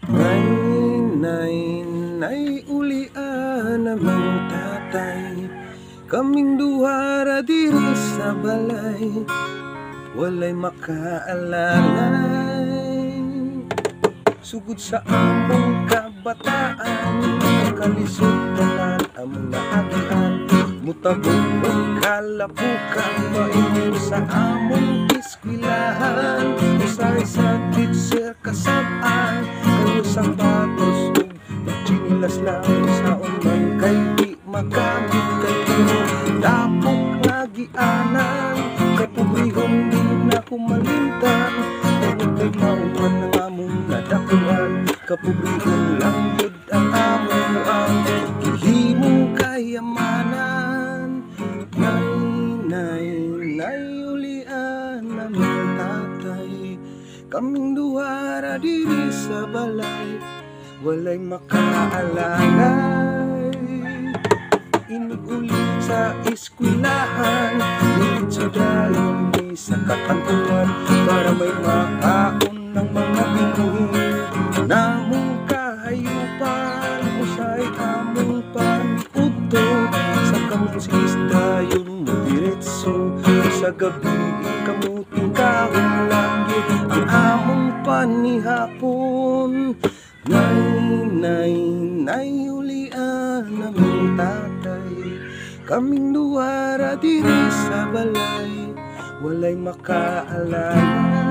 Nay, nay, nay, ulian namang tatay. Kaming duha ra diri sa balay, walay makaalalay. Sugod sa among kabataan, kalisod tanan among naagian. Mutabog og kalabukan, maingon sa among eskwilahan. Usay sa teacher kasab-an, kayo sapatos ug chinilas lang sa man kay di magamit kayo. Tapok lagi anan, kay pobrehon di na kumalimtan. Tawag kay mauman ng among nadakuan, kapobrehon lang yun ang among ang gihimong kayamanan. Nay, nay, nay, ulian namang tatay. Kaming duha ra diri sa balay, walay makaalalay. Inig-uli sa eskwilahan, higit sa dayon ni sa katantuan, para may makaon ng mga binuhin namong kahayupan. Usay among paniudto sa kamutsis dayon mo diretso. Sa gabi kamuting kahon lang yun ang among panihapon. Nay, nay, nay, ulian naming tatay. Kaming duha ra diri sa balay, walay makaalalay.